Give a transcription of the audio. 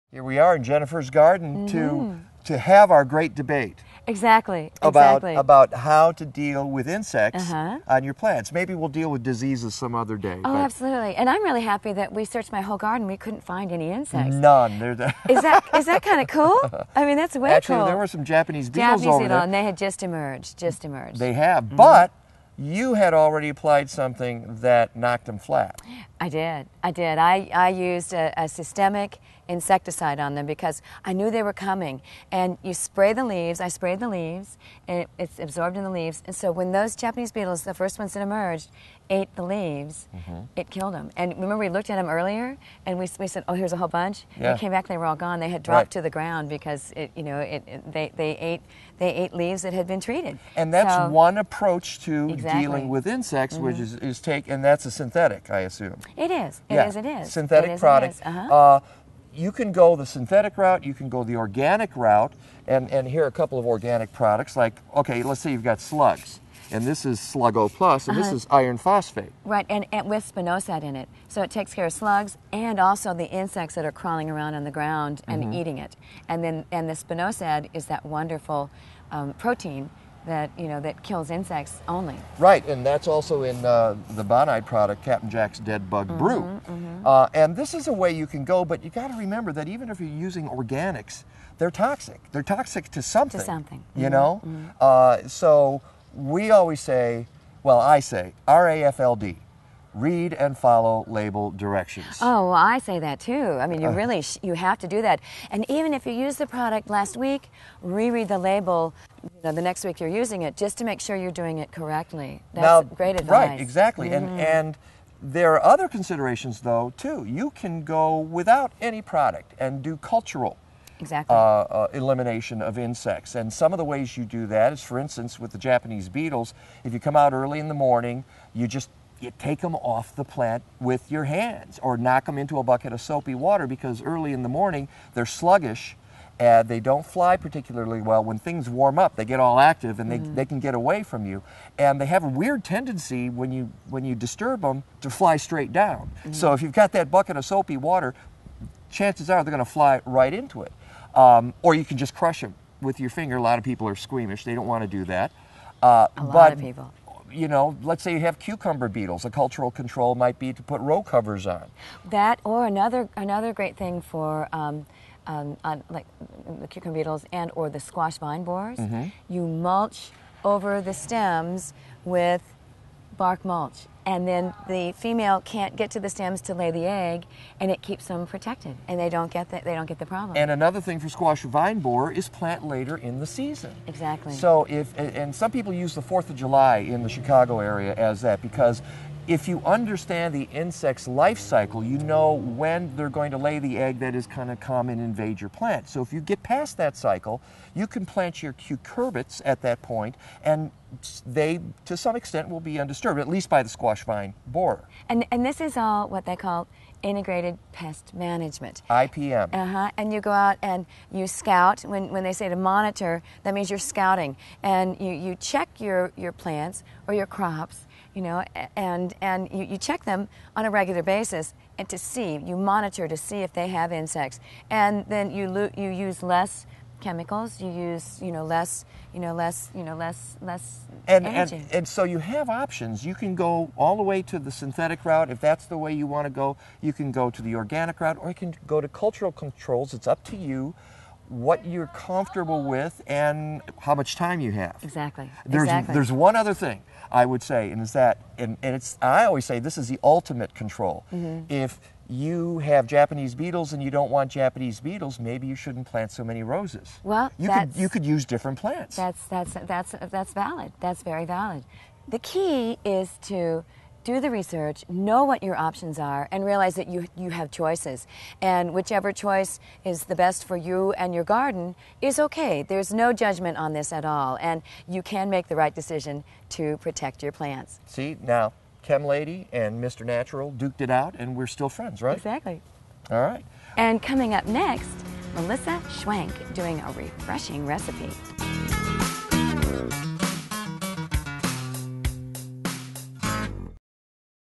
Here we are in Jennifer's garden to have our great debate. Exactly. About how to deal with insects on your plants. Maybe we'll deal with diseases some other day. Oh, absolutely. And I'm really happy that we searched my whole garden. We couldn't find any insects. None. Is that kind of cool? I mean, that's way cool. Actually, there were some Japanese beetles over there. And they had just emerged. They have, but you had already applied something that knocked them flat. I did. I used a systemic insecticide on them because I knew they were coming. And you spray the leaves. I sprayed the leaves, and it's absorbed in the leaves. And so when those Japanese beetles, the first ones that emerged, ate the leaves, it killed them. And remember, we looked at them earlier, and we said, "Oh, here's a whole bunch." Yeah. And we came back, and they were all gone. They had dropped to the ground because they ate leaves that had been treated. And that's one approach to dealing with insects, which is and that's a synthetic, I assume. It is. It is. Synthetic product. You can go the synthetic route, you can go the organic route, and here are a couple of organic products. Like, okay, let's say you've got slugs, and this is Sluggo Plus, and this is iron phosphate. Right, and with spinosad in it. So it takes care of slugs and also the insects that are crawling around on the ground and eating it. And the spinosad is that wonderful protein that kills insects only. Right, and that's also in the Bonide product, Captain Jack's Dead Bug Brew. And this is a way you can go, but you got to remember that even if you're using organics, they're toxic. They're toxic to something. You know? So we always say, well, I say, RAFLD. Read and follow label directions. Oh, well, I say that too. I mean, you really you have to do that. And even if you used the product last week, reread the label the next week you're using it, just to make sure you're doing it correctly. That's great advice. Right, exactly. And there are other considerations, though, too. You can go without any product and do cultural elimination of insects. And some of the ways you do that is, for instance, with the Japanese beetles, if you come out early in the morning, you take them off the plant with your hands or knock them into a bucket of soapy water, because early in the morning they're sluggish and they don't fly particularly well. When things warm up, they get all active and they can get away from you. And they have a weird tendency when you disturb them to fly straight down. So if you've got that bucket of soapy water, chances are they're going to fly right into it. Or you can just crush them with your finger. A lot of people are squeamish. They don't want to do that. A lot of people. You know, let's say you have cucumber beetles. A cultural control might be to put row covers on. That, or another great thing for like the cucumber beetles or the squash vine borers, you mulch over the stems with bark mulch, and then the female can't get to the stems to lay the egg, and it keeps them protected, and they don't get the problem. And another thing for squash vine borer is plant later in the season. Exactly. So and some people use the 4th of July in the Chicago area as that, because if you understand the insect's life cycle, you know when they're going to lay the egg that is going to come and invade your plant. So if you get past that cycle, you can plant your cucurbits at that point, and they, to some extent, will be undisturbed, at least by the squash vine borer. And this is all what they call integrated pest management. IPM. And you go out and you scout. When they say to monitor, that means you're scouting. And you check your plants or your crops, and you check them on a regular basis, and you monitor to see if they have insects. And then you use less chemicals, you use less energy. And so you have options. You can go all the way to the synthetic route. If that's the way you want to go, you can go to the organic route, or you can go to cultural controls. It's up to you what you're comfortable with and how much time you have. Exactly. There's one other thing I would say, and is that, and it's, I always say this is the ultimate control. If you have Japanese beetles and you don't want Japanese beetles, maybe you shouldn't plant so many roses. Well, you could use different plants. That's valid. That's very valid. The key is to do the research, know what your options are, and realize that you have choices. And whichever choice is the best for you and your garden is okay. There's no judgment on this at all, and you can make the right decision to protect your plants. See, now, Chem Lady and Mr. Natural duked it out, and we're still friends, right? Exactly. All right. And coming up next, Melissa Schwenk doing a refreshing recipe.